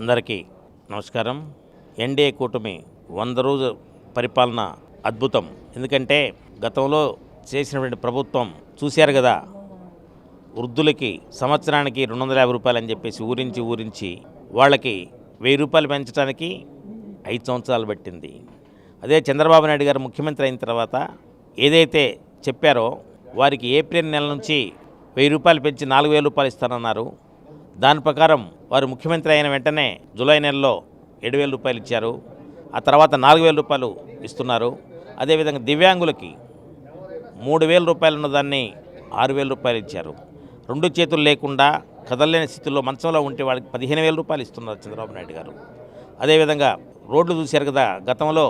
అందరికీ నమస్కారం. ఎన్డీఏ కూటమి 100 రోజు పరిపాలన అద్భుతం. ఎందుకంటే గతంలో చేసినటువంటి ప్రభుత్వం చూశారు కదా, వృద్ధులకి సంవత్సరానికి 250 రూపాయలు అని చెప్పేసి ఊరించి వాళ్ళకి 1000 రూపాయలు పెంచడానికి 5 సంవత్సరాలు పట్టింది. అదే చంద్రబాబు నాయుడు గారు ముఖ్యమంత్రి అయిన తర్వాత ఏదైతే చెప్పారో వారికి ఏప్రిల్ నెల నుంచి 1000 రూపాయలు పెంచి 4000 రూపాయలు ఇస్తానన్నారు. దాని ప్రకారం వారు ముఖ్యమంత్రి అయిన వెంటనే జూలై నెలలో 7000 రూపాయలు ఇచ్చారు. ఆ తర్వాత 4000 రూపాయలు ఇస్తున్నారు. అదేవిధంగా దివ్యాంగులకి 3000 రూపాయలు ఉన్నదాన్ని 6000 రూపాయలు ఇచ్చారు. 2 చేతులు లేకుండా కదలలేని స్థితిలో మంచంలో ఉంటే వాళ్ళకి 15000 రూపాయలు ఇస్తున్నారు చంద్రబాబు నాయుడు గారు. అదేవిధంగా రోడ్లు చూశారు కదా, గతంలో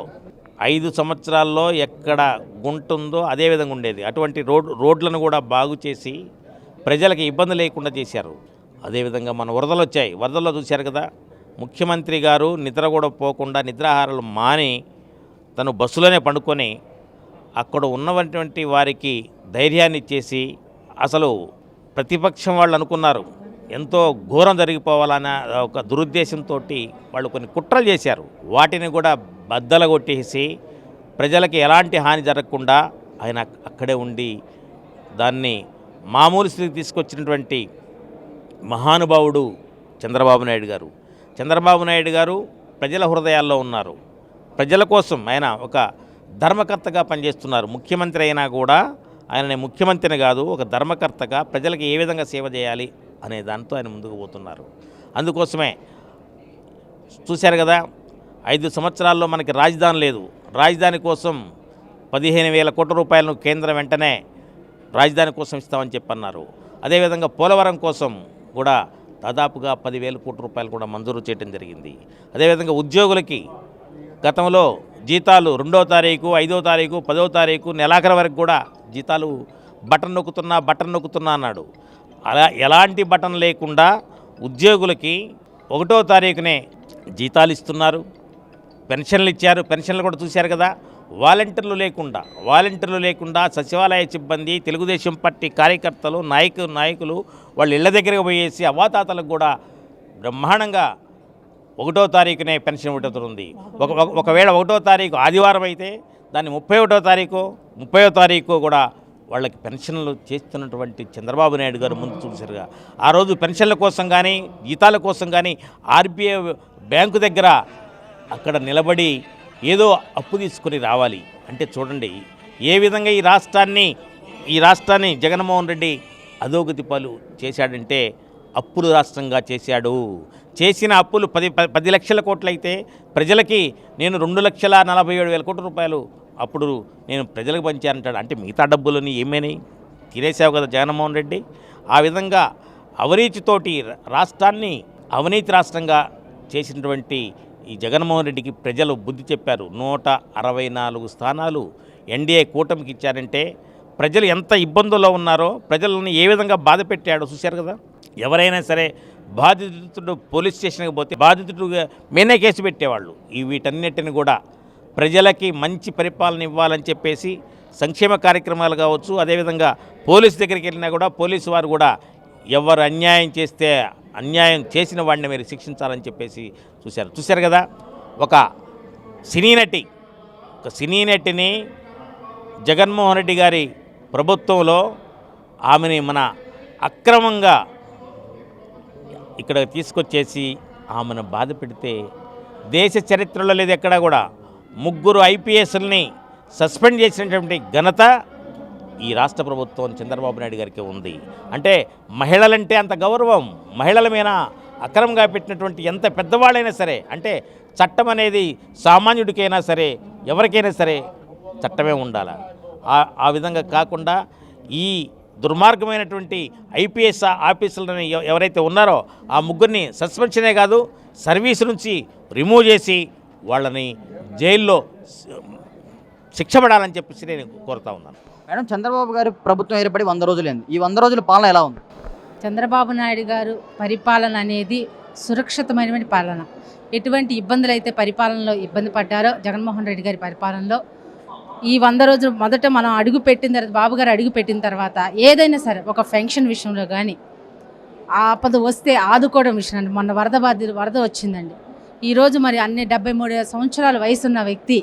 5 సంవత్సరాల్లో ఎక్కడ గుంటుందో అదేవిధంగా ఉండేది. అటువంటి రోడ్లను కూడా బాగు చేసి ప్రజలకి ఇబ్బంది లేకుండా చేశారు. అదేవిధంగా మన వరదలు వచ్చాయి. వరదల్లో చూశారు కదా, ముఖ్యమంత్రి గారు నిద్ర కూడా పోకుండా నిద్రాహారాలు మాని తను బస్సులోనే పండుకొని అక్కడ ఉన్నటువంటి వారికి ధైర్యాన్ని ఇచ్చేసి, అసలు ప్రతిపక్షం వాళ్ళు అనుకున్నారు ఎంతో ఘోరం జరిగిపోవాలన్న ఒక దురుద్దేశంతో వాళ్ళు కొన్ని కుట్రలు చేశారు. వాటిని కూడా బద్దలగొట్టేసి ప్రజలకి ఎలాంటి హాని జరగకుండా ఆయన అక్కడే ఉండి దాన్ని మామూలు స్థితికి తీసుకొచ్చినటువంటి మహానుభావుడు చంద్రబాబు నాయుడు గారు. చంద్రబాబు నాయుడు గారు ప్రజల హృదయాల్లో ఉన్నారు. ప్రజల కోసం ఆయన ఒక ధర్మకర్తగా పనిచేస్తున్నారు. ముఖ్యమంత్రి అయినా కూడా ఆయనని ముఖ్యమంత్రిని కాదు, ఒక ధర్మకర్తగా ప్రజలకు ఏ విధంగా సేవ చేయాలి అనే దాంతో ఆయన ముందుకు పోతున్నారు. అందుకోసమే చూశారు కదా, 5 సంవత్సరాల్లో మనకి రాజధాని లేదు. రాజధాని కోసం 15,000 కోట్ల రూపాయలను కేంద్రం వెంటనే రాజధాని కోసం ఇస్తామని చెప్పన్నారు. అదేవిధంగా పోలవరం కోసం కూడా దాదాపుగా 10,000 కోట్ల రూపాయలు కూడా మంజూరు చేయడం జరిగింది. అదేవిధంగా ఉద్యోగులకి గతంలో జీతాలు 2వ తారీఖు, 5వ తారీఖు, 10వ తారీఖు, నెలాఖరు వరకు కూడా జీతాలు బటన్ నొక్కుతున్నా అన్నాడు. అలా ఎలాంటి బటన్ లేకుండా ఉద్యోగులకి 1వ తారీఖునే జీతాలు ఇస్తున్నారు. పెన్షన్లు ఇచ్చారు. పెన్షన్లు కూడా చూశారు కదా, వాలంటీర్లు లేకుండా సచివాలయ సిబ్బంది, తెలుగుదేశం పార్టీ కార్యకర్తలు, నాయకులు వాళ్ళు ఇళ్ల దగ్గరకు పోయేసి అవాతాతలకు కూడా బ్రహ్మాండంగా 1వ తారీఖునే పెన్షన్ ఇవ్వబడుతుంది. ఒకవేళ 1వ తారీఖు ఆదివారం అయితే దాన్ని 30వ తారీఖు కూడా వాళ్ళకి పెన్షన్లు చేస్తున్నటువంటి చంద్రబాబు నాయుడు గారు ముందు చూసారుగా. ఆ రోజు పెన్షన్ల కోసం కానీ జీతాల కోసం కానీ ఆర్బీఐ బ్యాంకు దగ్గర అక్కడ నిలబడి ఏదో అప్పు తీసుకుని రావాలి అంటే చూడండి ఏ విధంగా ఈ రాష్ట్రాన్ని జగన్మోహన్ రెడ్డి అధోగతి పాలు చేశాడంటే అప్పులు రాష్ట్రంగా చేశాడు. చేసిన అప్పులు 10 లక్షల కోట్లు అయితే ప్రజలకి నేను 2,47,000 కోట్ల రూపాయలు అప్పుడు నేను ప్రజలకు పంచానంటాడు. అంటే మిగతా డబ్బులని ఏమైనాయి? తినేసావు కదా జగన్మోహన్ రెడ్డి. ఆ విధంగా అవినీతితోటి రాష్ట్రాన్ని అవినీతి రాష్ట్రంగా చేసినటువంటి ఈ జగన్మోహన్ రెడ్డికి ప్రజలు బుద్ధి చెప్పారు. 164 స్థానాలు ఎన్డీఏ కూటమికి ఇచ్చారంటే ప్రజలు ఎంత ఇబ్బందుల్లో ఉన్నారో, ప్రజలను ఏ విధంగా బాధ పెట్టాడో చూశారు కదా. ఎవరైనా సరే బాధితుడు పోలీస్ స్టేషన్కి పోతే బాధితుడుగా మేనే కేసు పెట్టేవాళ్ళు. వీటన్నిటిని కూడా ప్రజలకి మంచి పరిపాలన ఇవ్వాలని చెప్పేసి సంక్షేమ కార్యక్రమాలు కావచ్చు, అదేవిధంగా పోలీసు దగ్గరికి వెళ్ళినా కూడా పోలీసు వారు కూడా ఎవరు అన్యాయం చేస్తే అన్యాయం చేసిన వాడిని మీరు శిక్షించాలని చెప్పేసి చూశారు కదా. ఒక సినీ నటిని జగన్మోహన్ రెడ్డి గారి ప్రభుత్వంలో ఆమెని మన అక్రమంగా ఇక్కడ తీసుకొచ్చేసి ఆమెను బాధ పెడితే దేశ చరిత్రలో లేదు ఎక్కడా కూడా. 3 ఐపీఎస్ని సస్పెండ్ చేసినటువంటి ఘనత ఈ రాష్ట్ర ప్రభుత్వం చంద్రబాబు నాయుడు గారికి ఉంది. అంటే మహిళలంటే అంత గౌరవం, మహిళల మీద అక్రమంగా పెట్టినటువంటి ఎంత పెద్దవాళ్ళైనా సరే, అంటే చట్టం అనేది సామాన్యుడికైనా సరే ఎవరికైనా సరే చట్టమే ఉండాలి. ఆ విధంగా కాకుండా ఈ దుర్మార్గమైనటువంటి ఐపీఎస్ ఆఫీసులను ఎవరైతే ఉన్నారో ఆ 3 సస్పెన్షనే కాదు, సర్వీస్ నుంచి రిమూవ్ చేసి వాళ్ళని జైల్లో శిక్ష పడాలని చెప్పేసి నేను కోరుతా ఉన్నాను. మేడం, చంద్రబాబు గారు ప్రభుత్వం ఏర్పడి 100 రోజులైంది. ఈ 100 రోజుల పాలన ఎలా ఉంది? చంద్రబాబు నాయుడు గారు పరిపాలన అనేది సురక్షితమైనటువంటి పాలన. ఎటువంటి ఇబ్బందులు అయితే పరిపాలనలో ఇబ్బంది పడ్డారో జగన్మోహన్ రెడ్డి గారి పరిపాలనలో ఈ 100 రోజులు మొదట మనం బాబు గారు అడుగు పెట్టిన తర్వాత ఏదైనా సరే ఒక ఫెన్షన్ విషయంలో కానీ ఆ ఆపద వస్తే ఆదుకోవడం విషయం. మొన్న వరద వచ్చిందండి. ఈరోజు మరి అన్ని 73 సంవత్సరాల వయసున్న వ్యక్తి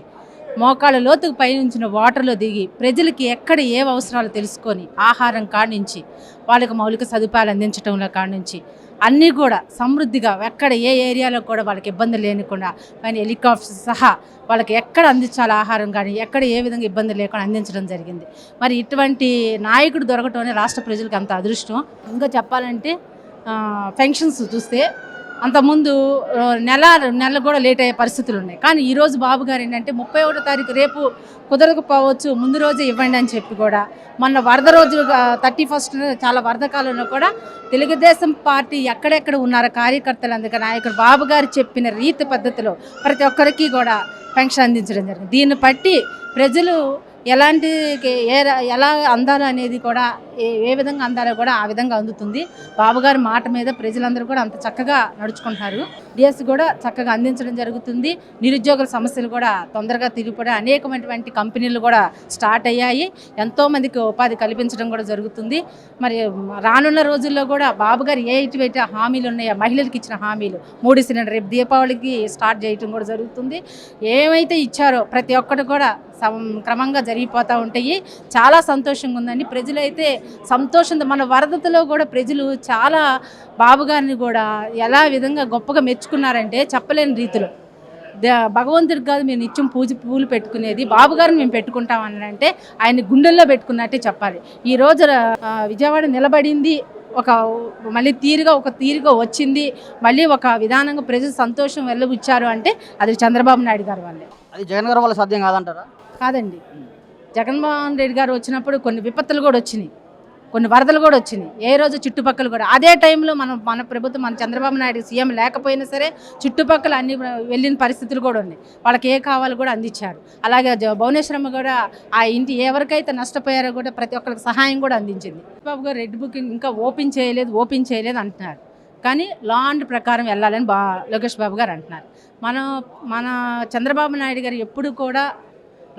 మోకాళ్ళ లోతుకు పైనుంచిన వాటర్లో దిగి ప్రజలకి ఎక్కడ ఏ అవసరాలు తెలుసుకొని ఆహారం కానించి వాళ్ళకి మౌలిక సదుపాయాలు అందించడంలో కానించి అన్నీ కూడా సమృద్ధిగా ఎక్కడ ఏ ఏరియాలో కూడా వాళ్ళకి ఇబ్బంది లేనికుండా కానీ హెలికాప్టర్స్ సహా వాళ్ళకి ఎక్కడ అందించాలి ఆహారం కానీ ఎక్కడ ఏ విధంగా ఇబ్బంది లేకుండా అందించడం జరిగింది. మరి ఇటువంటి నాయకుడు దొరకటం రాష్ట్ర ప్రజలకు అంత అదృష్టం. ఇంకా చెప్పాలంటే పెన్షన్స్ చూస్తే అంతకుముందు నెల కూడా లేట్ అయ్యే పరిస్థితులు ఉన్నాయి. కానీ ఈరోజు బాబు గారు ఏంటంటే 31వ తారీఖు రేపు కుదరకపోవచ్చు, ముందు రోజే ఇవ్వండి అని చెప్పి కూడా మొన్న వరద రోజు 31st చాలా వరద కాలంలో కూడా తెలుగుదేశం పార్టీ ఎక్కడెక్కడ ఉన్నారో కార్యకర్తలు అందుకే నాయకుడు బాబు గారు చెప్పిన రీతి పద్ధతిలో ప్రతి ఒక్కరికి కూడా పెన్షన్ అందించడం జరిగింది. దీన్ని బట్టి ప్రజలు ఎలాంటి ఎలా అందాలో అనేది కూడా ఏ విధంగా అందాలో కూడా ఆ విధంగా అందుతుంది. బాబుగారి మాట మీద ప్రజలందరూ కూడా అంత చక్కగా నడుచుకుంటున్నారు. డిఎస్ కూడా చక్కగా అందించడం జరుగుతుంది. నిరుద్యోగుల సమస్యలు కూడా తొందరగా తిరిగిపోయి అనేకమైనటువంటి కంపెనీలు కూడా స్టార్ట్ అయ్యాయి. ఎంతోమందికి ఉపాధి కల్పించడం కూడా జరుగుతుంది. మరి రానున్న రోజుల్లో కూడా బాబుగారు ఏవైతే హామీలు ఉన్నాయో మహిళలకు ఇచ్చిన హామీలు 3 సిలిండర్ రేపు దీపావళికి స్టార్ట్ చేయడం కూడా జరుగుతుంది. ఏమైతే ఇచ్చారో ప్రతి ఒక్కటి కూడా క్రమంగా జరిగిపోతూ ఉంటాయి. చాలా సంతోషంగా ఉందండి. ప్రజలైతే సంతోషంతో మన వరదలో కూడా ప్రజలు చాలా బాబుగారిని కూడా ఎలా విధంగా గొప్పగా మెచ్చుకున్నారంటే చెప్పలేని రీతిలో. భగవంతుడికి కాదు మేము నిత్యం పూలు పెట్టుకునేది, బాబుగారిని మేము పెట్టుకుంటామని అంటే ఆయన గుండెల్లో పెట్టుకున్నట్టే చెప్పాలి. ఈరోజు విజయవాడ నిలబడింది మళ్ళీ తీరుగా వచ్చింది, మళ్ళీ ఒక విధానంగా ప్రజలు సంతోషం వెళ్ళబుచ్చారు అంటే అది చంద్రబాబు నాయుడు గారి వల్లే. అది జగన్ గారి వల్ల సాధ్యం కాదంటారా? కాదండి. జగన్మోహన్ రెడ్డి గారు వచ్చినప్పుడు కొన్ని విపత్తులు కూడా వచ్చినాయి, కొన్ని వరదలు కూడా వచ్చినాయి. ఏ రోజు చుట్టుపక్కల కూడా అదే టైంలో మన ప్రభుత్వం మన చంద్రబాబు నాయుడు సీఎం లేకపోయినా సరే చుట్టుపక్కల అన్ని వెళ్ళిన పరిస్థితులు కూడా ఉన్నాయి. వాళ్ళకి ఏ కావాలో కూడా అందించారు. అలాగే భువనేశ్వరమ్మ కూడా ఆ ఇంటి ఎవరికైతే నష్టపోయారో కూడా ప్రతి ఒక్కరికి సహాయం కూడా అందించింది. బాబు గారు రెడ్ బుకింగ్ ఇంకా ఓపెన్ చేయలేదు అంటున్నారు. కానీ లా అండ్ ప్రకారం వెళ్ళాలని లోకేష్ బాబు గారు అంటున్నారు. మన చంద్రబాబు నాయుడు గారు ఎప్పుడు కూడా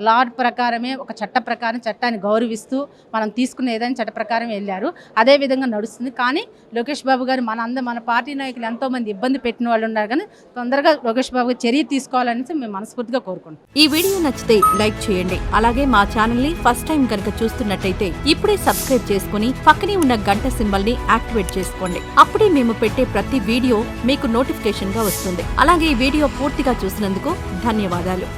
లా ప్రకారమే ఒక చట్ట ప్రకారం చట్టాన్ని గౌరవిస్తూ మనం తీసుకున్న ఏదైనా చట్ట ప్రకారం వెళ్ళారు. అదే విధంగా నడుస్తుంది. కానీ లోకేష్ బాబు గారు మన పార్టీ నాయకులు ఎంతోమంది ఇబ్బంది పెట్టిన వాళ్ళు ఉన్నారు. కానీ తొందరగా లోకేష్ బాబు గారు చర్య తీసుకోవాలని మేము మనస్ఫూర్తిగా కోరుకుంటాం. ఈ వీడియో నచ్చితే లైక్ చేయండి. అలాగే మా ఛానల్ ని ఫస్ట్ టైం కనుక చూస్తున్నట్టయితే ఇప్పుడే సబ్స్క్రైబ్ చేసుకుని పక్కనే ఉన్న గంట సింబల్ ని యాక్టివేట్ చేసుకోండి. అప్పుడే మేము పెట్టే ప్రతి వీడియో మీకు నోటిఫికేషన్ గా వస్తుంది. అలాగే ఈ వీడియో పూర్తిగా చూసినందుకు ధన్యవాదాలు.